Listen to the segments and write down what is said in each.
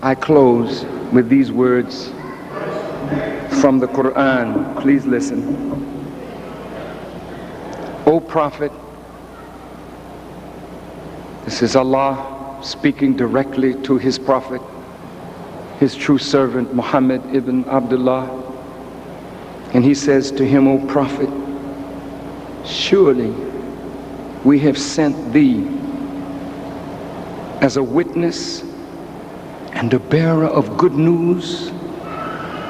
I close with these words from the Quran. Please listen. O Prophet, this is Allah speaking directly to his Prophet, his true servant Muhammad ibn Abdullah, and he says to him, O Prophet, surely we have sent thee as a witness and a bearer of good news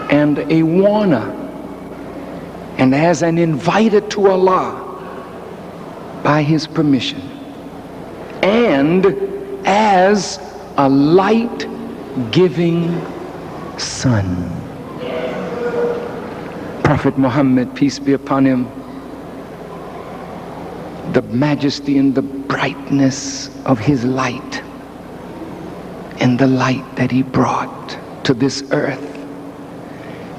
and a warner, and as an inviter to Allah by his permission, and as a light-giving sun. Prophet Muhammad, peace be upon him, the majesty and the brightness of his light and the light that he brought to this earth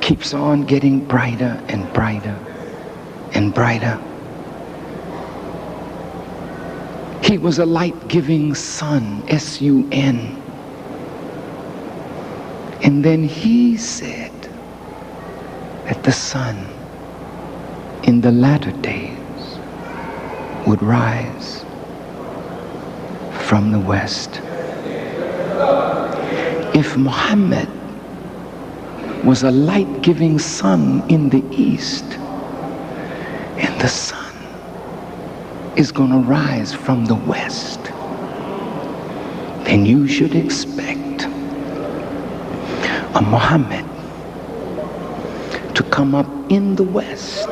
keeps on getting brighter and brighter and brighter. He was a light-giving sun, S-U-N. And then he said that the sun in the latter days would rise from the west. If Muhammad was a light-giving sun in the east, and the sun is going to rise from the west, then you should expect a Muhammad to come up in the west,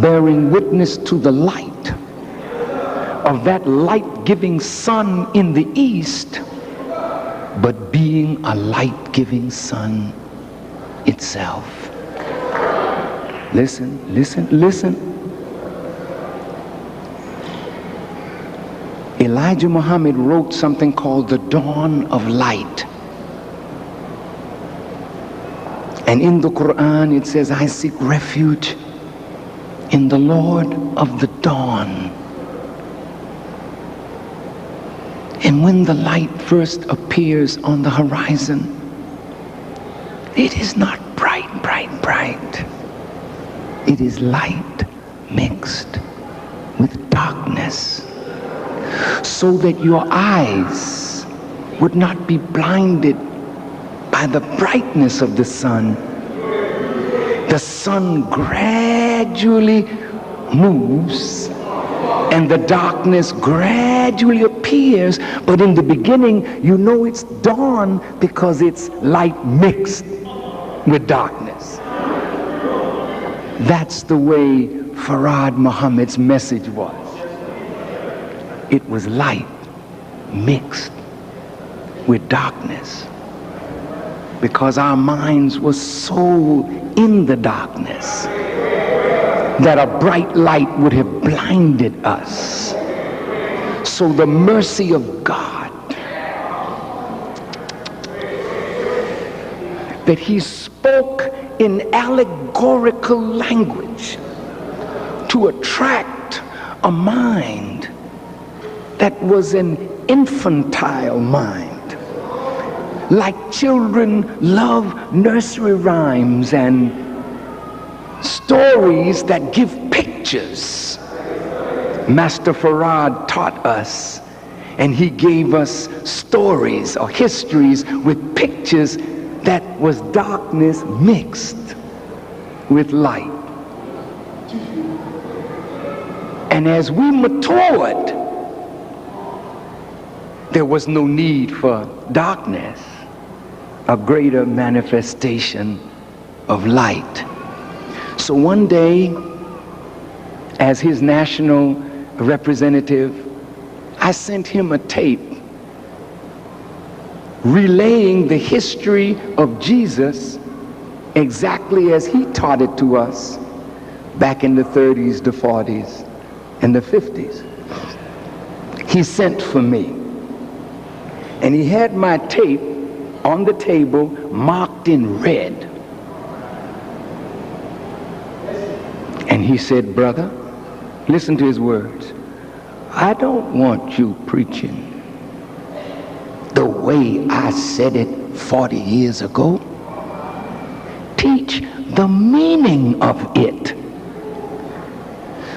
bearing witness to the light of that light-giving sun in the east, but being a light-giving sun itself. Listen, listen, listen. Elijah Muhammad wrote something called the Dawn of Light. And in the Quran it says, I seek refuge in the Lord of the dawn. And when the light first appears on the horizon, it is not bright, bright, bright. It is light mixed with darkness, so that your eyes would not be blinded by the brightness of the sun. The sun gradually moves and the darkness gradually appears, but in the beginning you know it's dawn because it's light mixed with darkness. That's the way Farad Muhammad's message was. It was light mixed with darkness, because our minds were so in the darkness that a bright light would have blinded us. So the mercy of God, that he spoke in allegorical language to attract a mind that was an infantile mind. Like children love nursery rhymes and stories that give pictures. Master Farad taught us, and he gave us stories or histories with pictures that was darkness mixed with light. And as we matured, there was no need for darkness, a greater manifestation of light. So one day, as his national representative, I sent him a tape relaying the history of Jesus exactly as he taught it to us back in the 30s, the 40s, and the 50s. He sent for me, and he had my tape on the table marked in red. And he said, brother, listen to his words, I don't want you preaching the way I said it 40 years ago. Teach the meaning of it.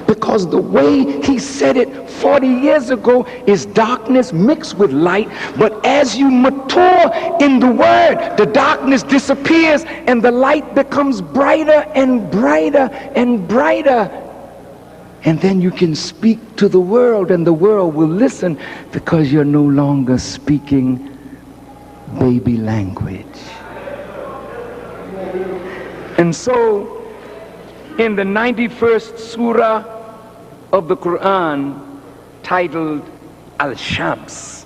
Because the way he said it 40 years ago is darkness mixed with light. But as you mature in the word, the darkness disappears and the light becomes brighter and brighter and brighter. And then you can speak to the world and the world will listen, because you're no longer speaking baby language. And so in the 91st surah of the Quran, titled Al-Shams,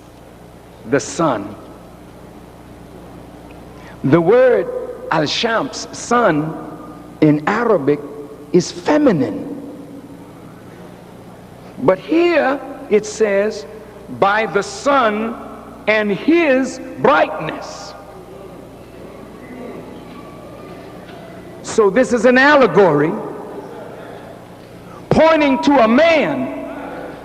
the sun, the word Al-Shams, sun, in Arabic is feminine. But here it says, by the sun and his brightness. So this is an allegory pointing to a man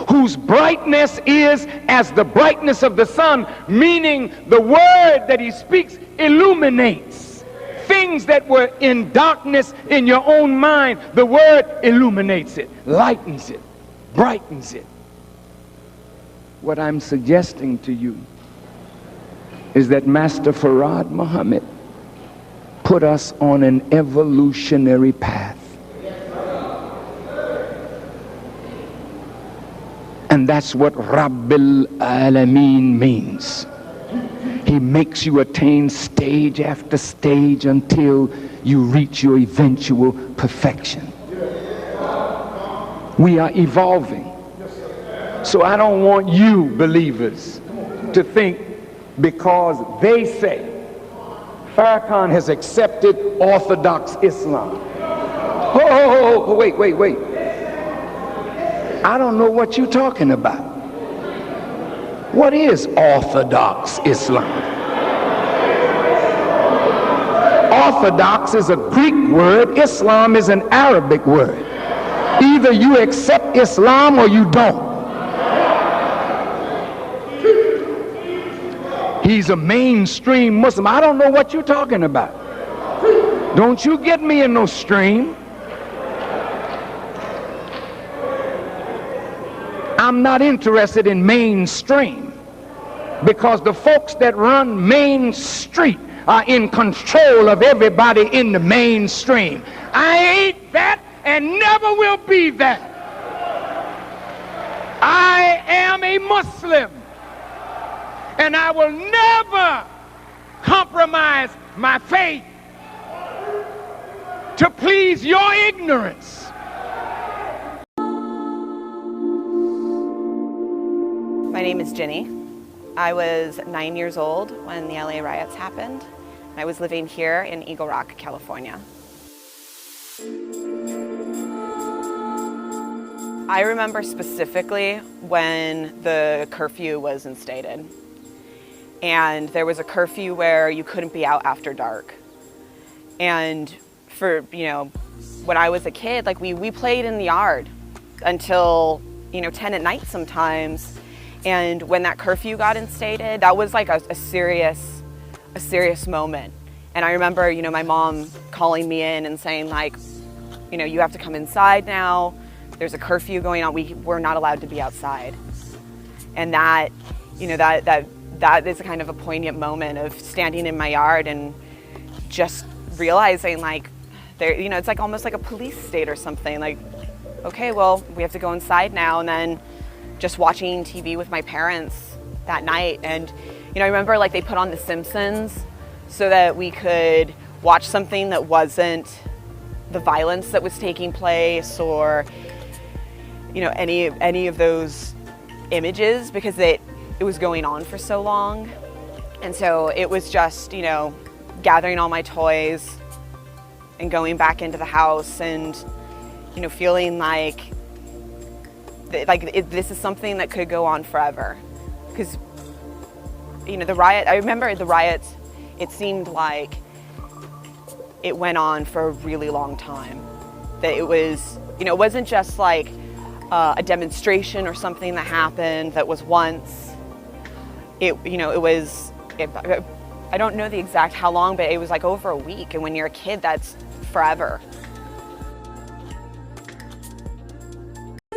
whose brightness is as the brightness of the sun, meaning the word that he speaks illuminates things that were in darkness in your own mind. The word illuminates it, lightens it, brightens it. What I'm suggesting to you is that Master Farad Muhammad put us on an evolutionary path. And that's what Rabbil Alameen means. He makes you attain stage after stage until you reach your eventual perfection. We are evolving. So I don't want you believers to think because they say Farrakhan has accepted Orthodox Islam. Oh, wait. I don't know what you're talking about. What is Orthodox Islam? Orthodox is a Greek word. Islam is an Arabic word. Either you accept Islam or you don't. He's a mainstream Muslim. I don't know what you're talking about. Don't you get me in no stream. I'm not interested in mainstream, because the folks that run Main Street are in control of everybody in the mainstream. I ain't that and never will be that. I am a Muslim, and I will never compromise my faith to please your ignorance. My name is Ginny. I was 9 years old when the LA riots happened. I was living here in Eagle Rock, California. I remember specifically when the curfew was instated. And there was a curfew where you couldn't be out after dark. And for, when I was a kid, we played in the yard until, 10 at night sometimes. And when that curfew got instated, that was like a serious moment. And I remember, my mom calling me in and saying you have to come inside now. There's a curfew going on. We're not allowed to be outside. And that is kind of a poignant moment of standing in my yard and just realizing it's like almost like a police state or something. Okay, well, we have to go inside now. And then just watching TV with my parents that night. And, I remember they put on The Simpsons so that we could watch something that wasn't the violence that was taking place or, any of those images, because it was going on for so long. And so it was just, gathering all my toys and going back into the house and, feeling this is something that could go on forever. Because, I remember the riots, it seemed like it went on for a really long time. That it was, it wasn't just a demonstration or something that happened that was once. I don't know the exact how long, but it was like over a week. And when you're a kid, that's forever.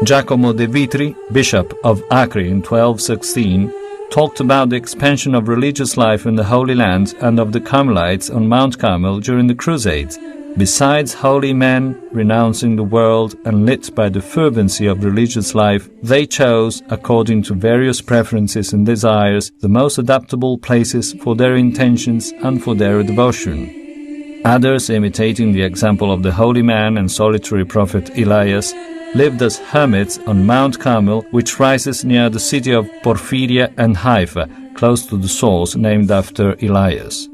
Giacomo de Vitri, Bishop of Acre in 1216, talked about the expansion of religious life in the Holy Land and of the Carmelites on Mount Carmel during the Crusades. Besides holy men renouncing the world and lit by the fervency of religious life, they chose, according to various preferences and desires, the most adaptable places for their intentions and for their devotion. Others, imitating the example of the holy man and solitary prophet Elias, lived as hermits on Mount Carmel, which rises near the city of Porphyria and Haifa, close to the source named after Elias.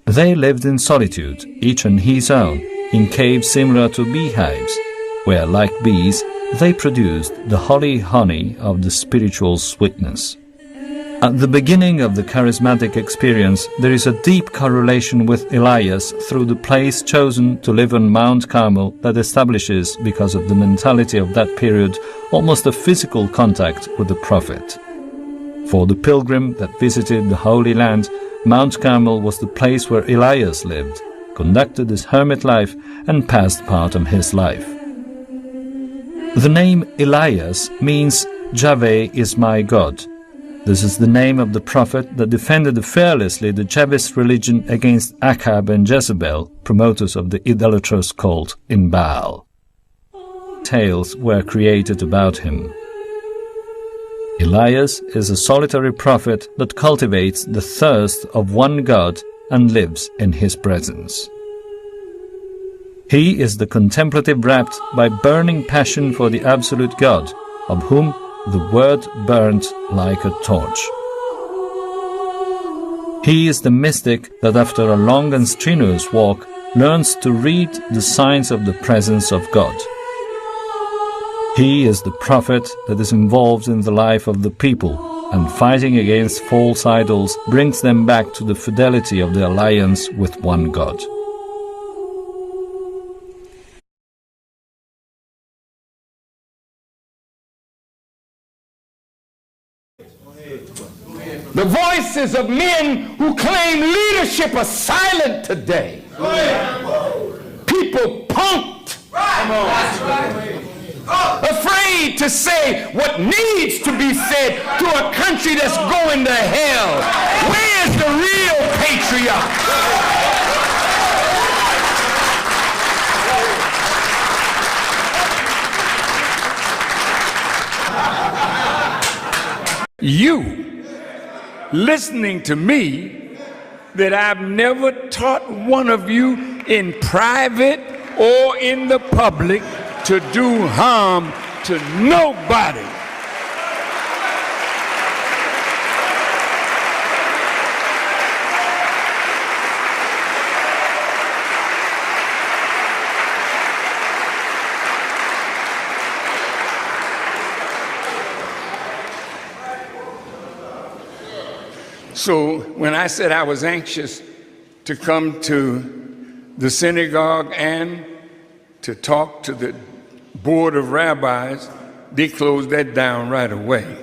They lived in solitude, each on his own, in caves similar to beehives, where, like bees, they produced the holy honey of the spiritual sweetness. At the beginning of the charismatic experience, there is a deep correlation with Elias through the place chosen to live on Mount Carmel that establishes, because of the mentality of that period, almost a physical contact with the prophet. For the pilgrim that visited the Holy Land, Mount Carmel was the place where Elias lived, conducted his hermit life, and passed part of his life. The name Elias means Yahweh is my God. This is the name of the prophet that defended fearlessly the Jebus religion against Achab and Jezebel, promoters of the idolatrous cult in Baal. Tales were created about him. Elias is a solitary prophet that cultivates the thirst of one God and lives in his presence. He is the contemplative rapt by burning passion for the absolute God, of whom the word burnt like a torch. He is the mystic that after a long and strenuous walk learns to read the signs of the presence of God. He is the prophet that is involved in the life of the people, and fighting against false idols brings them back to the fidelity of the alliance with one God. The voices of men who claim leadership are silent today. People punked. Afraid to say what needs to be said to a country that's going to hell. Where's the real patriot? You listening to me that I've never taught one of you in private or in the public to do harm to nobody. So when I said I was anxious to come to the synagogue and to talk to the board of rabbis, they closed that down right away.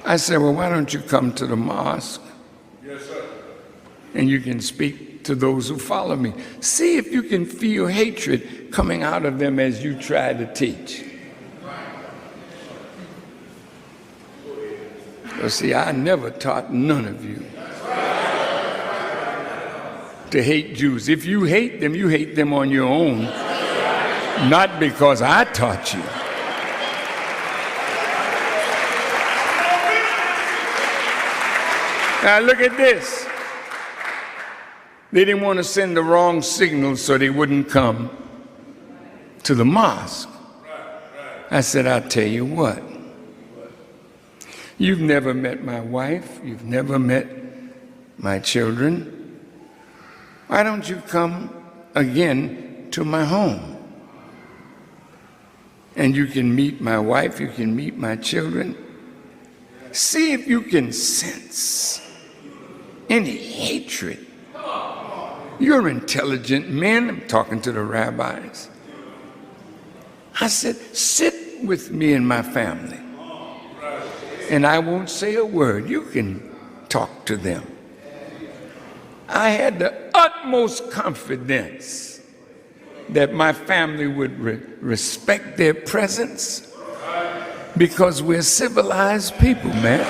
I said, well, why don't you come to the mosque? Yes, sir. And you can speak to those who follow me. See if you can feel hatred coming out of them as you try to teach. Well, see, I never taught none of you to hate Jews. If you hate them on your own, not because I taught you. Now look at this. They didn't want to send the wrong signal so they wouldn't come to the mosque. I said, I'll tell you what. You've never met my wife. You've never met my children. Why don't you come again to my home? And you can meet my wife, you can meet my children. See if you can sense any hatred. You're intelligent men. I'm talking to the rabbis. I said, sit with me and my family, and I won't say a word. You can talk to them. I had the utmost confidence that my family would respect their presence, because we're civilized people, man.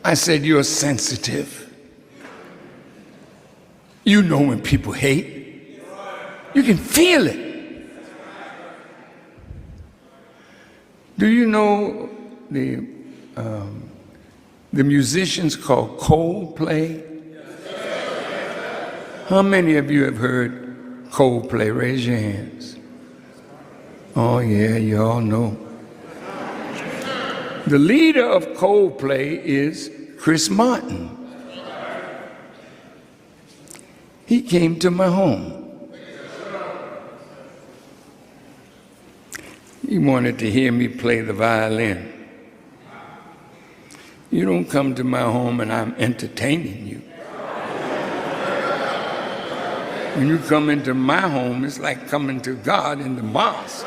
I said, you're sensitive. You know when people hate. You can feel it. Do you know the musicians called Coldplay? How many of you have heard Coldplay? Raise your hands. Oh yeah, you all know. The leader of Coldplay is Chris Martin. He came to my home. He wanted to hear me play the violin. You don't come to my home and I'm entertaining you. When you come into my home, it's like coming to God in the mosque.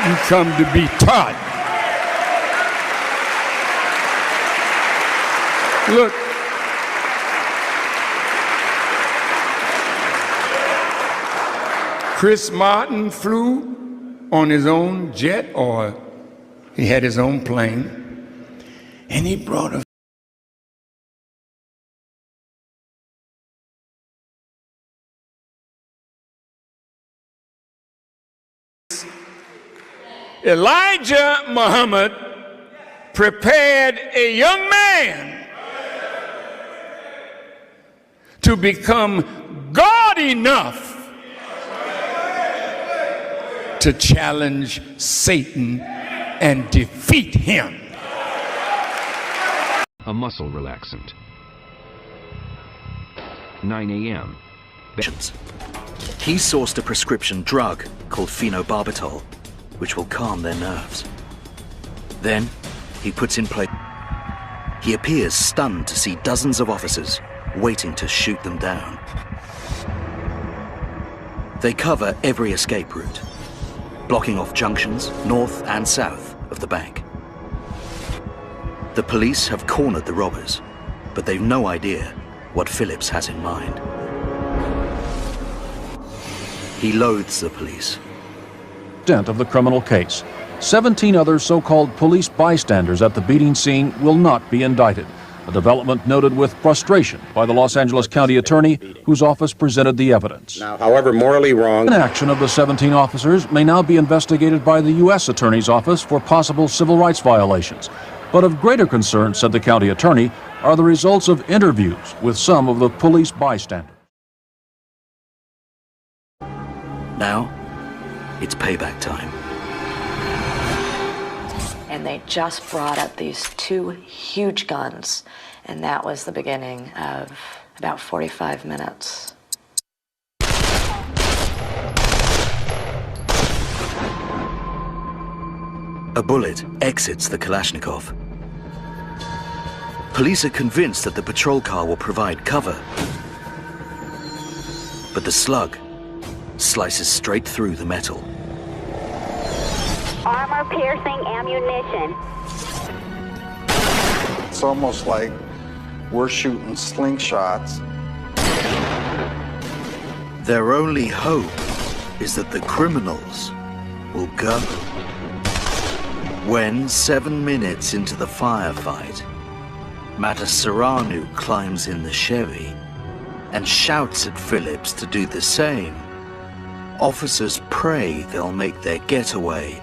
You come to be taught. Look, Chris Martin flew on his own jet, or he had his own plane, and he brought a Elijah Muhammad prepared a young man to become God enough to challenge Satan and defeat him. A muscle relaxant. 9 a.m. He sourced a prescription drug called phenobarbital, which will calm their nerves. Then he puts in place. He appears stunned to see dozens of officers waiting to shoot them down. They cover every escape route, blocking off junctions north and south of the bank. The police have cornered the robbers, but they've no idea what Phillips has in mind. He loathes the police. Of the criminal case. 17 other so-called police bystanders at the beating scene will not be indicted, a development noted with frustration by the Los Angeles County Attorney, whose office presented the evidence. Now, however morally wrong, Inaction of the 17 officers may now be investigated by the U.S. Attorney's Office for possible civil rights violations. But of greater concern, said the county attorney, are the results of interviews with some of the police bystanders. Now, it's payback time. And they just brought up these two huge guns, and that was the beginning of about 45 minutes. A bullet exits the Kalashnikov. Police are convinced that the patrol car will provide cover. But the slug slices straight through the metal. Armor-piercing ammunition. It's almost like we're shooting slingshots. Their only hope is that the criminals will go. When, 7 minutes into the firefight, Matasaranu climbs in the Chevy and shouts at Phillips to do the same, officers pray they'll make their getaway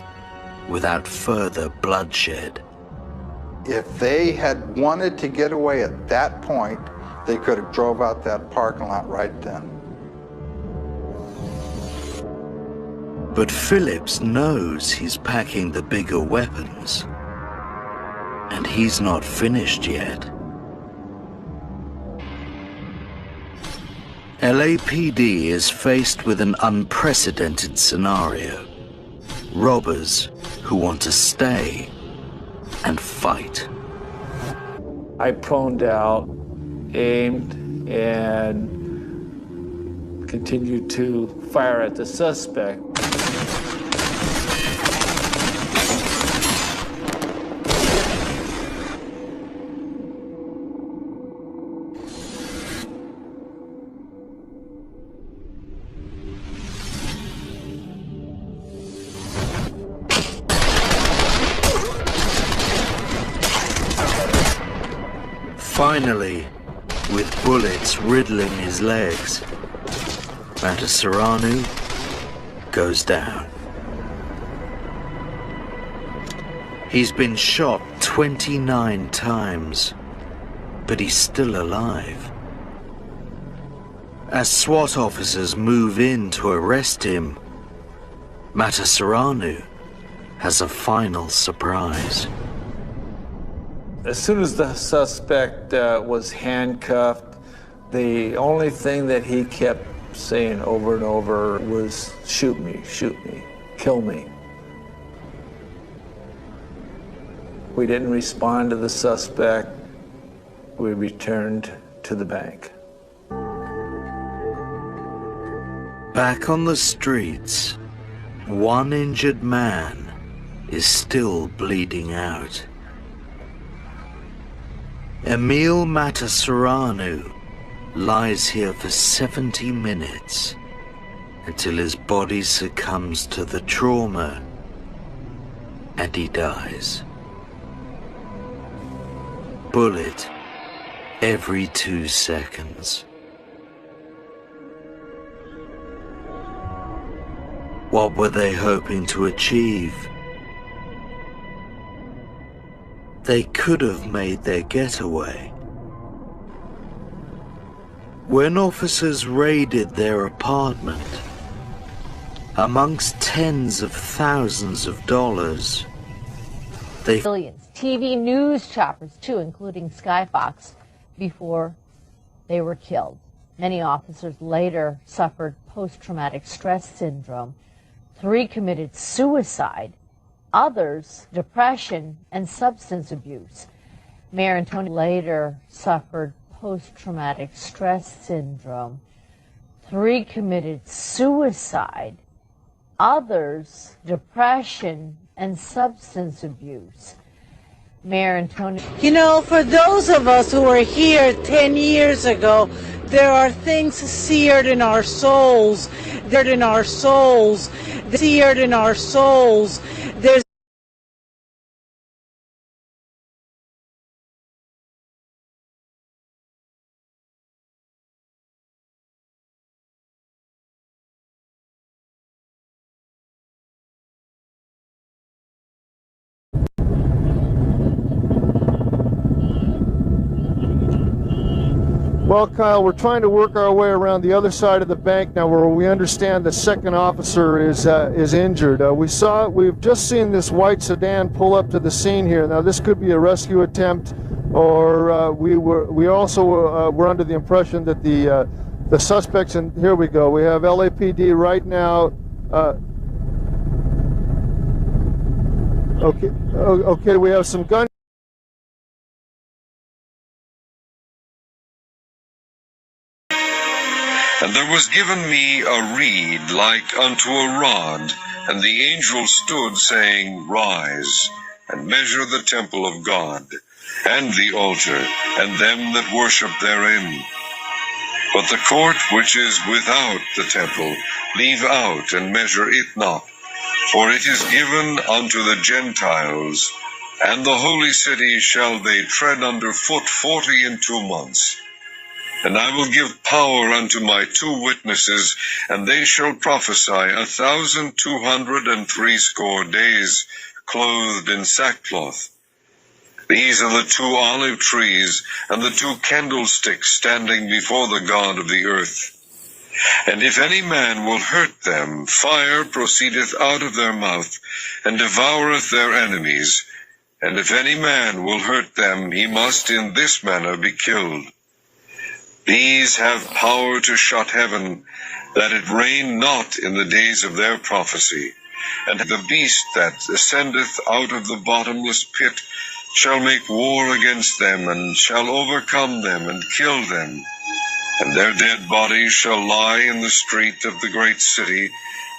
without further bloodshed. If they had wanted to get away at that point, they could have drove out that parking lot right then. But Phillips knows he's packing the bigger weapons, and he's not finished yet. LAPD is faced with an unprecedented scenario. robbers who want to stay and fight. I proned out, aimed, and continued to fire at the suspect. Finally, with bullets riddling his legs, Matasaranu goes down. He's been shot 29 times, but he's still alive. As SWAT officers move in to arrest him, Matasaranu has a final surprise. As soon as the suspect was handcuffed, the only thing that he kept saying over and over was, shoot me, kill me. We didn't respond to the suspect. We returned to the bank. Back on the streets, one injured man is still bleeding out. Emil Matasaranu lies here for 70 minutes until his body succumbs to the trauma and he dies. Bullet every 2 seconds. What were they hoping to achieve? They could have made their getaway. When officers raided their apartment, amongst tens of thousands of dollars, they Billions. TV news choppers, too, including Skyfox, before they were killed. Many officers later suffered post-traumatic stress syndrome. 3 committed suicide. Others, depression and substance abuse. Mayor Antoni later suffered post-traumatic stress syndrome. 3 committed suicide. Others, depression and substance abuse. Mayor Antoni. You know, for those of us who were here 10 years ago, there are things seared in our souls, seared in our souls, seared in our souls. There's Well, Kyle, we're trying to work our way around the other side of the bank now, where we understand the second officer is injured. We've just seen this white sedan pull up to the scene here. Now, this could be a rescue attempt, or we also were under the impression that the suspects. And here we go. We have LAPD right now. Okay. We have some gun. And there was given me a reed like unto a rod, and the angel stood, saying, Rise, and measure the temple of God, and the altar, and them that worship therein. But the court which is without the temple, leave out, and measure it not, for it is given unto the Gentiles, and the holy city shall they tread under foot 42 months. And I will give power unto my 2 witnesses, and they shall prophesy 1,260 days, clothed in sackcloth. These are the 2 olive trees, and the 2 candlesticks standing before the God of the earth. And if any man will hurt them, fire proceedeth out of their mouth, and devoureth their enemies. And if any man will hurt them, he must in this manner be killed. These have power to shut heaven, that it rain not in the days of their prophecy, and the beast that ascendeth out of the bottomless pit shall make war against them, and shall overcome them, and kill them. And their dead bodies shall lie in the street of the great city,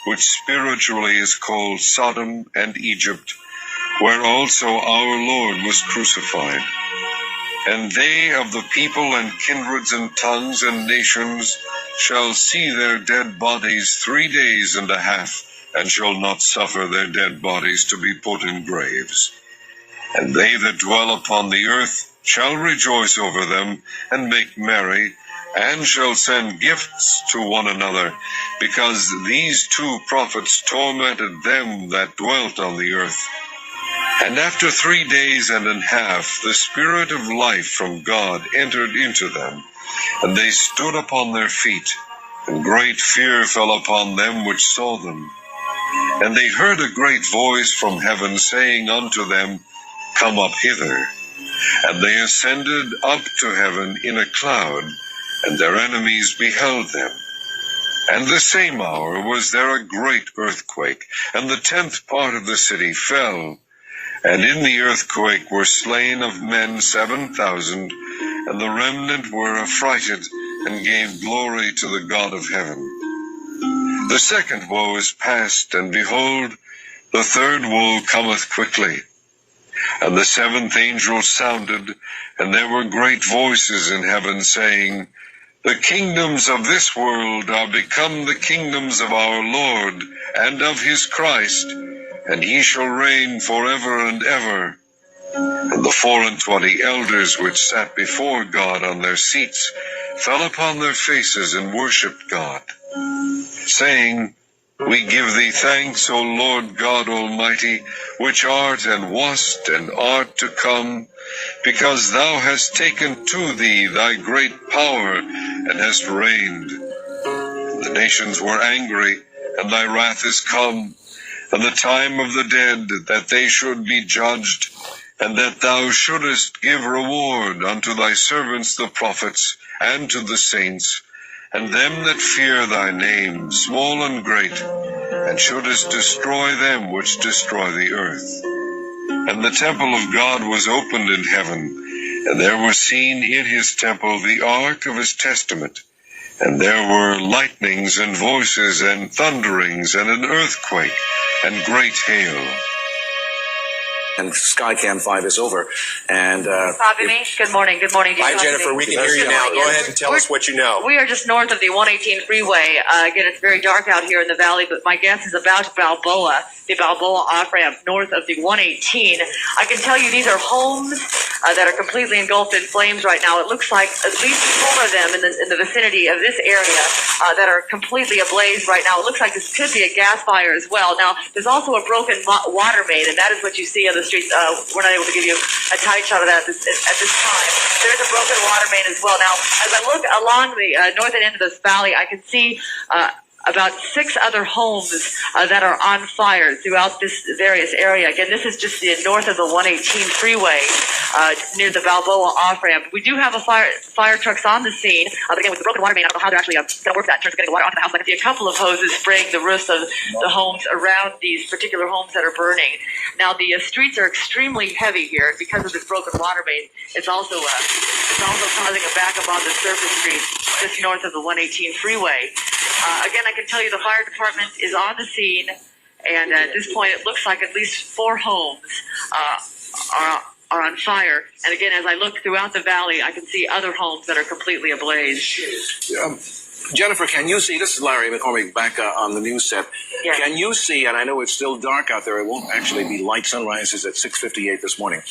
which spiritually is called Sodom and Egypt, where also our Lord was crucified. And they of the people and kindreds and tongues and nations shall see their dead bodies 3 days and a half, and shall not suffer their dead bodies to be put in graves. And they that dwell upon the earth shall rejoice over them, and make merry, and shall send gifts to one another, because these two prophets tormented them that dwelt on the earth. And after 3 days and a half, the Spirit of life from God entered into them, and they stood upon their feet, and great fear fell upon them which saw them. And they heard a great voice from heaven saying unto them, Come up hither. And they ascended up to heaven in a cloud, and their enemies beheld them. And the same hour was there a great earthquake, and the 10th part of the city fell. And in the earthquake were slain of men 7,000, and the remnant were affrighted, and gave glory to the God of heaven. The second woe is past, and behold, the third woe cometh quickly. And the 7th angel sounded, and there were great voices in heaven, saying, The kingdoms of this world are become the kingdoms of our Lord and of his Christ, and he shall reign forever and ever. And the 24 elders which sat before God on their seats fell upon their faces and worshipped God, saying, We give thee thanks, O Lord God Almighty, which art and wast and art to come, because thou hast taken to thee thy great power, and hast reigned. The nations were angry, and thy wrath is come, and the time of the dead, that they should be judged, and that thou shouldest give reward unto thy servants the prophets, and to the saints, and them that fear thy name, small and great, and shouldest destroy them which destroy the earth. And the temple of God was opened in heaven, and there were seen in his temple the ark of his testament, and there were lightnings and voices and thunderings and an earthquake and great hail. And Skycam 5 is over. And Bobby, good morning. Good morning. Hi, Jennifer. We can hear you now. Go ahead and tell us what you know. We are just north of the 118 freeway. Again, it's very dark out here in the valley, but my guess is about Balboa, the Balboa off-ramp north of the 118. I can tell you these are homes that are completely engulfed in flames right now. It looks like at least 4 of them in the vicinity of this area that are completely ablaze right now. It looks like this could be a gas fire as well. Now, there's also a broken water main, and that is what you see on the streets. We're not able to give you a tight shot of that at this time. There's a broken water main as well. Now, as I look along the northern end of this valley, I can see about 6 other homes that are on fire throughout this various area. Again, this is just the north of the 118 freeway near the Balboa off-ramp. We do have fire trucks on the scene. Again, with the broken water main, I don't know how they're actually going to work that in terms of getting water onto the house. I can see a couple of hoses spraying the roofs of the homes around these particular homes that are burning. Now, the streets are extremely heavy here because of this broken water main. It's also causing a backup on the surface streets just north of the 118 freeway. Again, I can tell you the fire department is on the scene, and at this point it looks like at least 4 homes are on fire. And again, as I look throughout the valley, I can see other homes that are completely ablaze. Jennifer, can you see, this is Larry McCormick back on the news set. Yes. Can you see, and I know it's still dark out there, it won't actually be light, sunrise is at 6:58 this morning.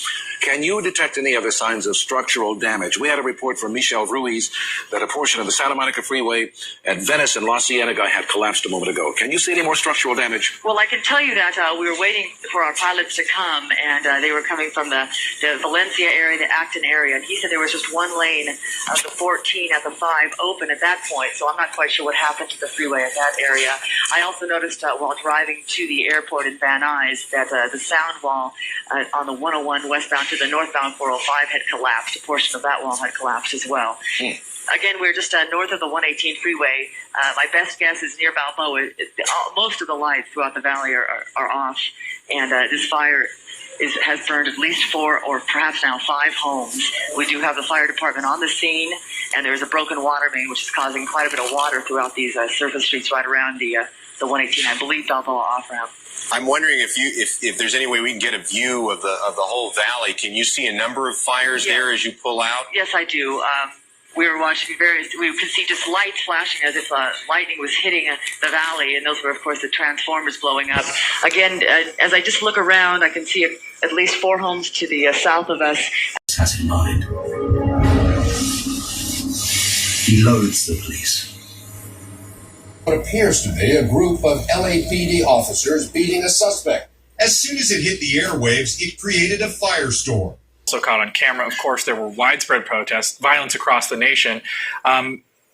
Can you detect any other signs of structural damage? We had a report from Michelle Ruiz that a portion of the Santa Monica Freeway at Venice and La Cienega had collapsed a moment ago. Can you see any more structural damage? Well, I can tell you that we were waiting for our pilots to come, and they were coming from the Valencia area, the Acton area, and he said there was just one lane of the 14 at the 5 open at that point, so I'm not quite sure what happened to the freeway at that area. I also noticed while driving to the airport in Van Nuys that the sound wall on the 101 westbound to the northbound 405 had collapsed. A portion of that wall had collapsed as well. Again, we're just north of the 118 freeway. My best guess is near Balboa. Most of the lights throughout the valley are off, and this fire has burned at least 4 or perhaps now 5 homes. We do have the fire department on the scene, and there's a broken water main, which is causing quite a bit of water throughout these surface streets right around the 118, I believe, Balboa off-ramp. I'm wondering if there's any way we can get a view of the whole valley. Can you see a number of fires there as you pull out? Yes, I do. We were watching we could see just lights flashing as if lightning was hitting the valley, and those were, of course, the transformers blowing up. Again, as I just look around, I can see at least 4 homes to the south of us. Has in mind. He loathes the police. What appears to be a group of LAPD officers beating a suspect. As soon as it hit the airwaves, it created a firestorm. Also caught on camera, of course, there were widespread protests, violence across the nation.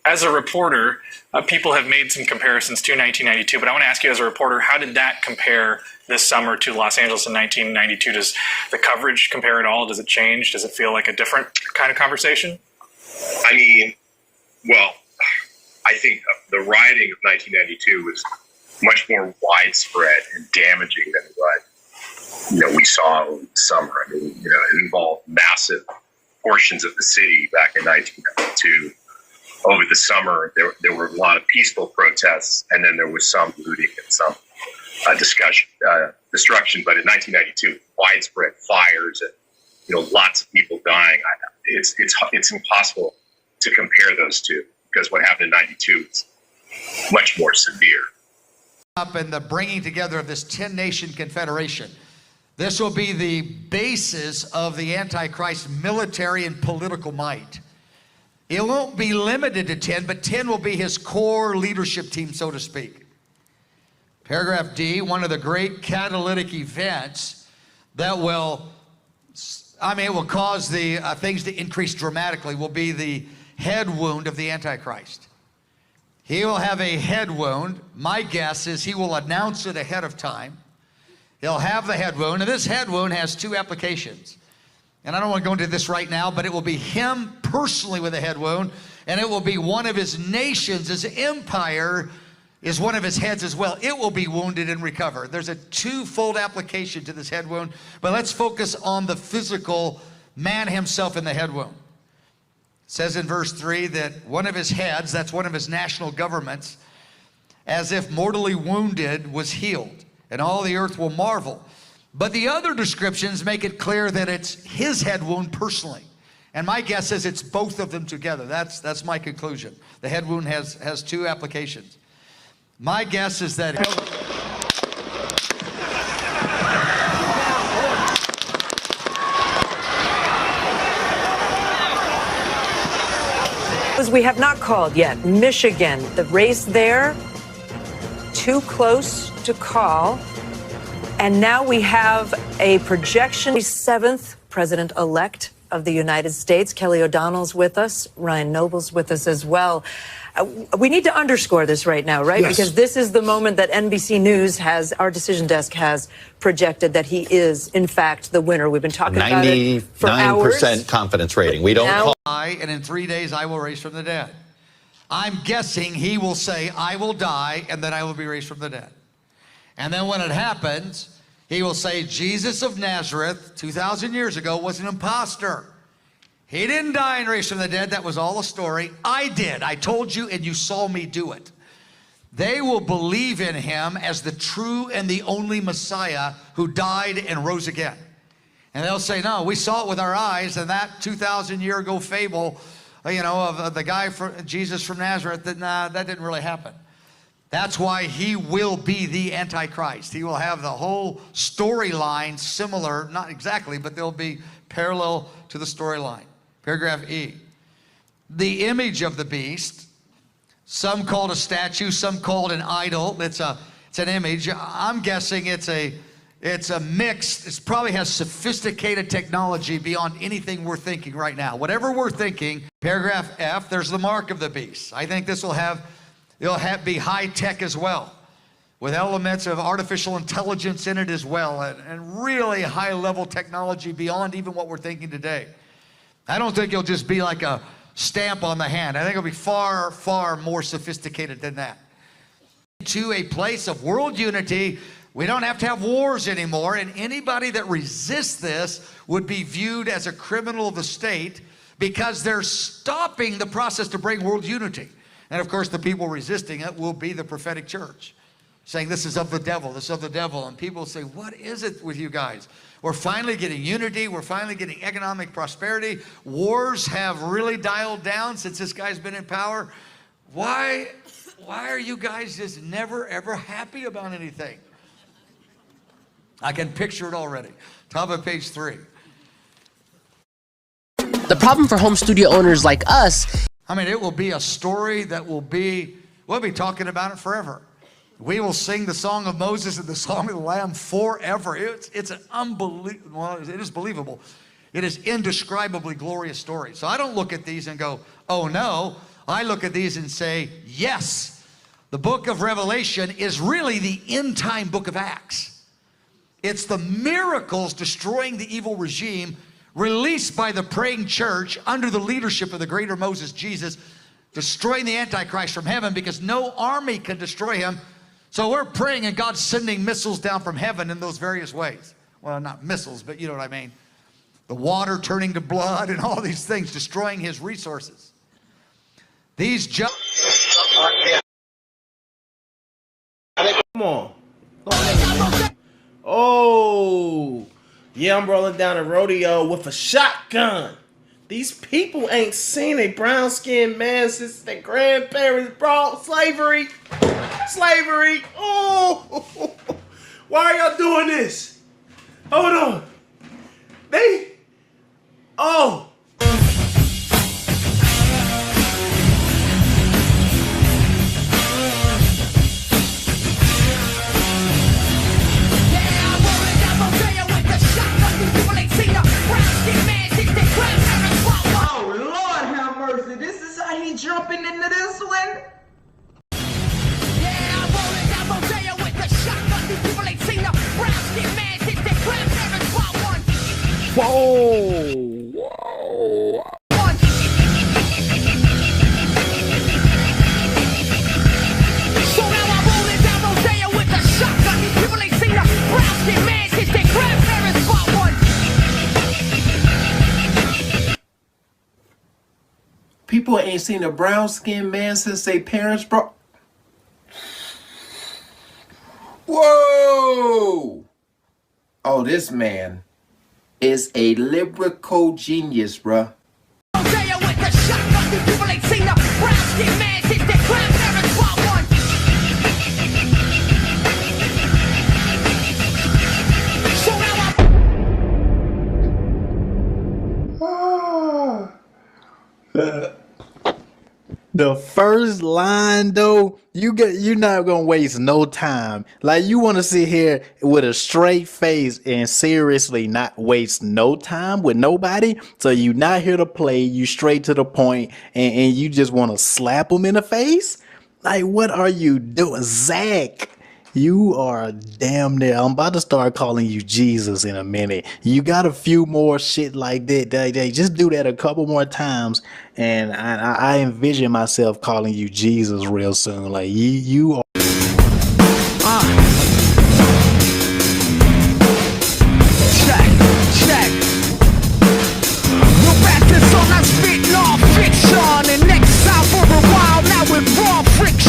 As a reporter, people have made some comparisons to 1992, but I want to ask you as a reporter, how did that compare this summer to Los Angeles in 1992? Does the coverage compare at all? Does it change? Does it feel like a different kind of conversation? I mean, well, I think the rioting of 1992 was much more widespread and damaging than what we saw in the summer. I mean, it involved massive portions of the city back in 1992. Over the summer, there were a lot of peaceful protests, and then there was some looting and some destruction. But in 1992, widespread fires and lots of people dying. It's impossible to compare those two, because what happened in 92 is much more severe. Up in the bringing together of this 10-nation confederation. This will be the basis of the Antichrist military and political might. It won't be limited to 10, but 10 will be his core leadership team, so to speak. Paragraph D, one of the great catalytic events that will, it will cause the things to increase dramatically, will be the head wound of the Antichrist. He will have a head wound. My guess is he will announce it ahead of time. He'll have the head wound, and this head wound has 2 applications. And I don't want to go into this right now, but it will be him personally with a head wound, and it will be one of his nations. His empire is one of his heads as well. It will be wounded and recover. There's a 2-fold application to this head wound, but let's focus on the physical man himself in the head wound. It says in verse 3 that one of his heads, that's one of his national governments, as if mortally wounded, was healed, and all the earth will marvel. But the other descriptions make it clear that it's his head wound personally. And my guess is it's both of them together. That's my conclusion. The head wound has 2 applications. My guess is that we have not called yet. Michigan, the race there, too close to call. And now we have a projection. 7th president-elect of the United States. Kelly O'Donnell's with us. Ryan Noble's with us as well. We need to underscore this right now, right? Yes. Because this is the moment that NBC News has, our decision desk has projected that he is, in fact, the winner. We've been talking about it for hours. 99% confidence rating. We don't call. And in 3 days I will raise from the dead. I'm guessing he will say, I will die, and then I will be raised from the dead. And then when it happens, he will say, Jesus of Nazareth, 2,000 years ago, was an imposter. He didn't die and raise from the dead. That was all a story. I did. I told you, and you saw me do it. They will believe in him as the true and the only Messiah who died and rose again. And they'll say, no, we saw it with our eyes, and that 2,000-year-ago fable, of the guy, Jesus from Nazareth, that didn't really happen. That's why he will be the Antichrist. He will have the whole storyline similar, not exactly, but they'll be parallel to the storyline. Paragraph E. The image of the beast, some called a statue, some called an idol. It's an image. I'm guessing it's a mix. It probably has sophisticated technology beyond anything we're thinking right now. Whatever we're thinking, paragraph F, there's the mark of the beast. I think this will be high tech as well, with elements of artificial intelligence in it as well, and really high level technology beyond even what we're thinking today. I don't think it'll just be like a stamp on the hand. I think it'll be far, far more sophisticated than that. To a place of world unity, we don't have to have wars anymore, and anybody that resists this would be viewed as a criminal of the state because they're stopping the process to bring world unity. And of course, the people resisting it will be the prophetic church, saying this is of the devil, this is of the devil. And people say, what is it with you guys? We're finally getting unity. We're finally getting economic prosperity. Wars have really dialed down since this guy's been in power. Why are you guys just never, ever happy about anything? I can picture it already. Top of page 3. The problem for home studio owners like us, I mean, it will be a story that we'll be talking about it forever. We will sing the song of Moses and the song of the Lamb forever. It's an unbelievable, well, it is believable. It is indescribably glorious story. So I don't look at these and go, oh no. I look at these and say, yes, the book of Revelation is really the end time book of Acts. It's the miracles destroying the evil regime released by the praying church under the leadership of the greater Moses, Jesus, destroying the Antichrist from heaven because no army can destroy him. So we're praying and God's sending missiles down from heaven in those various ways. Well, not missiles, but you know what I mean. The water turning to blood and all these things, destroying his resources. These Come on. Oh. Yeah, I'm rolling down a rodeo with a shotgun. These people ain't seen a brown-skinned man since their grandparents brought slavery. Slavery. Oh. Why are y'all doing this? Hold on. Oh. Oh, Lord have mercy. This is how he jumping into this one? Yeah, I'm rolling down Mosaic with the shotgun. These people ain't seen a brown skin man since their grandparents bought one. Whoa. So now I'm rolling down Mosaic with the shotgun. These people ain't seen a brown skin man since their grandparents bought one. People ain't seen a brown-skinned man since their parents brought... Whoa! Oh, this man is a lyrical genius, bruh. Mosaic with the shotgun. These people ain't seen a brown skin man since their grandparents bought one. So now I'm... The first line though, you're not gonna waste no time. Like, you want to sit here with a straight face and seriously not waste no time with nobody. So you not here to play, you straight to the point, and you just want to slap them in the face. Like, what are you doing, Zach? You are damn near. I'm about to start calling you Jesus in a minute. You got a few more shit like that. They just do that a couple more times, and I envision myself calling you Jesus real soon. Like, you are. Check. We're back to song I spit non-fiction, and next time for a while now with raw friction.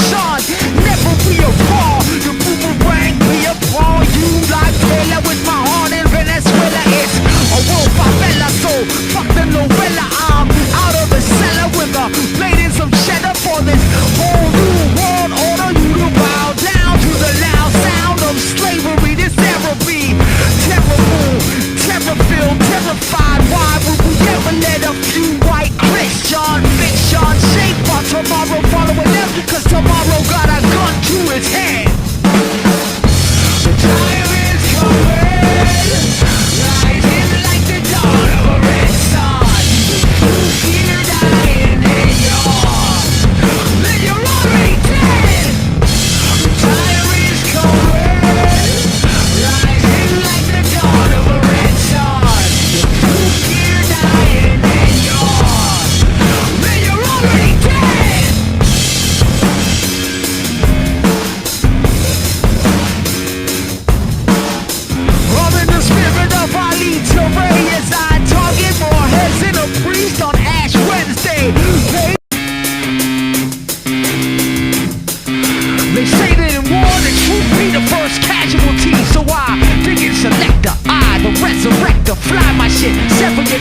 Never be a ball, the boomerang be a ball. You like Taylor with my heart in Venezuela. It's a world favela, so fuck the novella. I'm out of the cellar with a blade and some cheddar for this whole new world order. You the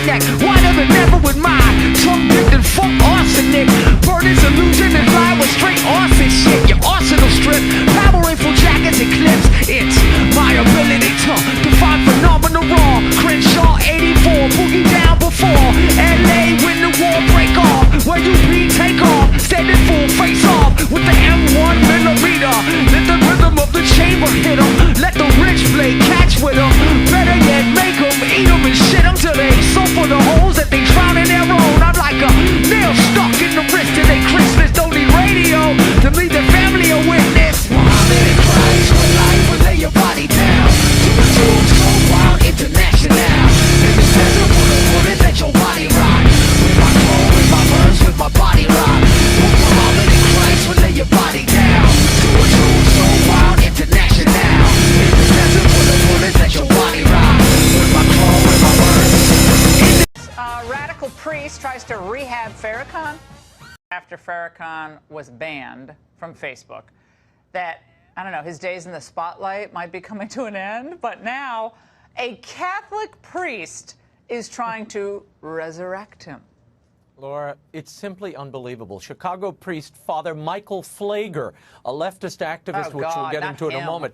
neck, wider than ever with mine. Tongue dipped in fuck arsenic. Burn is illusion and fly with straight arson shit. Your arsenal strip, power rifle jackets and clips. It's my ability to define phenomenal raw. Crenshaw 84, boogie down before LA when the war break off. Where you be, take off, standing full face off with the M1 millimeter. Let the rhythm of the chamber hit 'em. Let the rich play catch with 'em. Better yet, make 'em eat 'em and shit 'em till they soap for the holes that they drown in their own. I'm like a nail stuck in the wrist till they Christmas. Don't need radio to lead the family a witness. Muhammad and Christ, when life will lay your body down. To the tubes, go wild, international. In the desert, bullet, let your body rock. With my flow, with my verse, with my body rock. Muhammad and Christ will lay your body down. To the tubes, go wild, international. In the desert, bullet, let your body rock. With my flow, with my verse. Radical priest tries to rehab Farrakhan after Farrakhan was banned from Facebook. That, I don't know, his days in the spotlight might be coming to an end, but now a Catholic priest is trying to resurrect him. Laura, it's simply unbelievable. Chicago priest Father Michael Flager, a leftist activist, which we'll get into in a moment.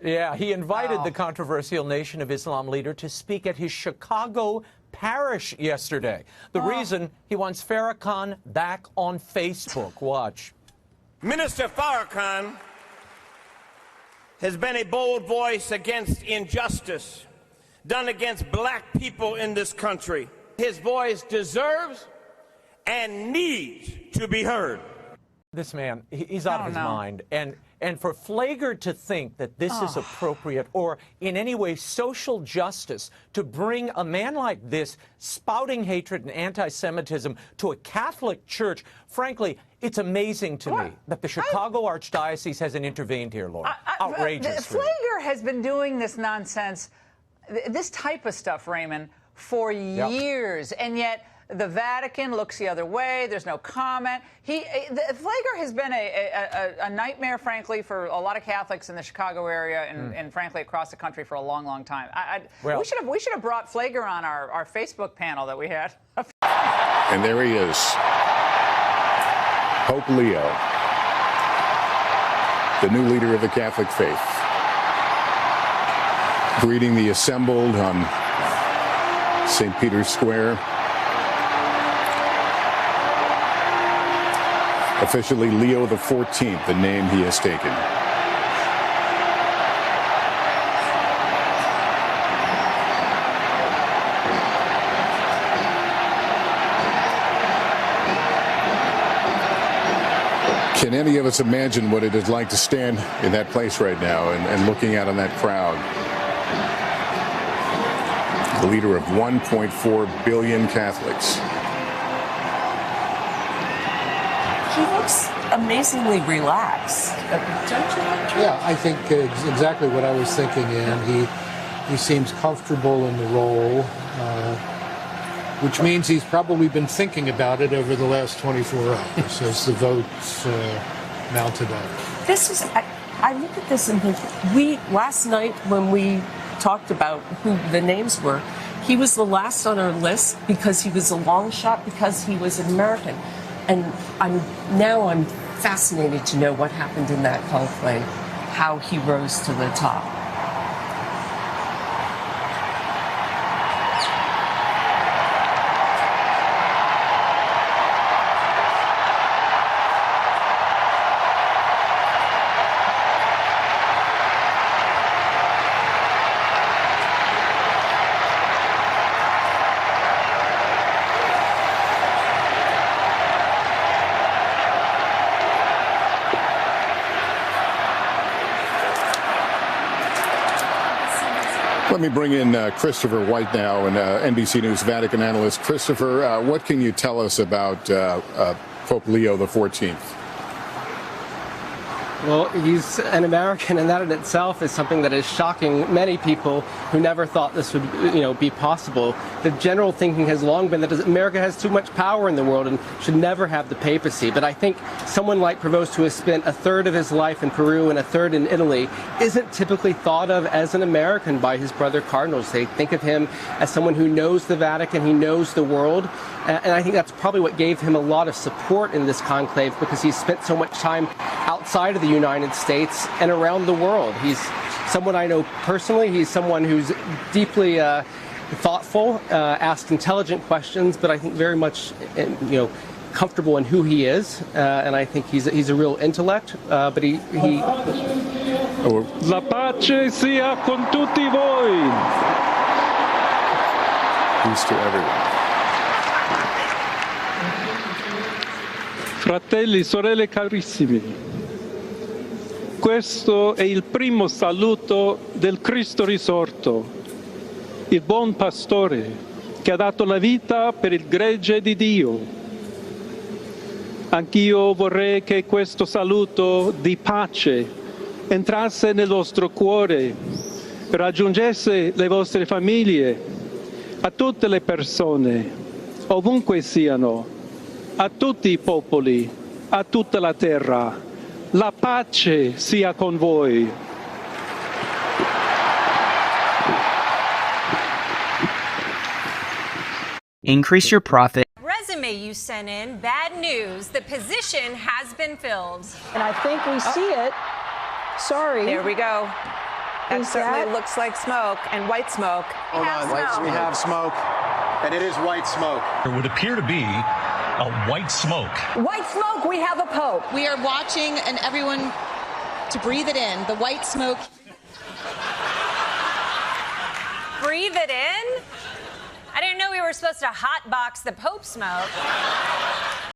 Yeah, he invited the controversial Nation of Islam leader to speak at his Chicago parish yesterday. The reason, he wants Farrakhan back on Facebook. Watch. Minister Farrakhan has been a bold voice against injustice done against black people in this country. His voice deserves and needs to be heard. This man, he's out of his mind. And for Flager to think that this is appropriate or in any way social justice to bring a man like this spouting hatred and anti-Semitism to a Catholic church, frankly, it's amazing to me that the Chicago Archdiocese hasn't intervened here, Laura. Outrageous. Flager has been doing this nonsense, this type of stuff, Raymond, for years, and yet the Vatican looks the other way. There's no comment. Flager has been a nightmare, frankly, for a lot of Catholics in the Chicago area and frankly, across the country for a long, long time. We should have brought Flager on our Facebook panel that we had. And there he is, Pope Leo, the new leader of the Catholic faith, greeting the assembled on St. Peter's Square. Officially Leo the 14th, the name he has taken. Can any of us imagine what it is like to stand in that place right now and looking out on that crowd? The leader of 1.4 billion Catholics. He looks amazingly relaxed, don't you? Yeah, I think exactly what I was thinking, and he seems comfortable in the role, which means he's probably been thinking about it over the last 24 hours as the votes mounted up. This is, I look at this and think, last night when we talked about who the names were, he was the last on our list because he was a long shot, because he was an American. And I'm fascinated to know what happened in that conclave, how he rose to the top. Let me bring in Christopher White now, and NBC News Vatican analyst. Christopher, what can you tell us about Pope Leo the 14th? Well, he's an American, and that in itself is something that is shocking many people who never thought this would, be possible. The general thinking has long been that America has too much power in the world and should never have the papacy. But I think someone like Prevost, who has spent a third of his life in Peru and a third in Italy, isn't typically thought of as an American by his brother cardinals. They think of him as someone who knows the Vatican, he knows the world, and I think that's probably what gave him a lot of support in this conclave, because he's spent so much time outside of the United States and around the world. He's someone I know personally. He's someone who's deeply thoughtful, asks intelligent questions, but I think very much, comfortable in who he is, and I think he's a real intellect. But he. La pace sia con tutti voi. Peace to everyone. Fratelli, sorelle carissimi, questo è il primo saluto del Cristo risorto, il buon pastore che ha dato la vita per il gregge di Dio. Anch'io vorrei che questo saluto di pace entrasse nel vostro cuore, raggiungesse le vostre famiglie, a tutte le persone, ovunque siano, a tutti i popoli, a tutta la terra. La pace sia con voi. Increase your profit. Resume you sent in, bad news. The position has been filled. And I think we see it. Sorry. There we go. That Is certainly that- looks like smoke, and white smoke. Hold on, we have smoke, and it is white smoke. There would appear to be a white smoke. White smoke, we have a pope. We are watching, and everyone to breathe it in. The white smoke. Breathe it in? I didn't know we were supposed to hotbox the Pope smoke.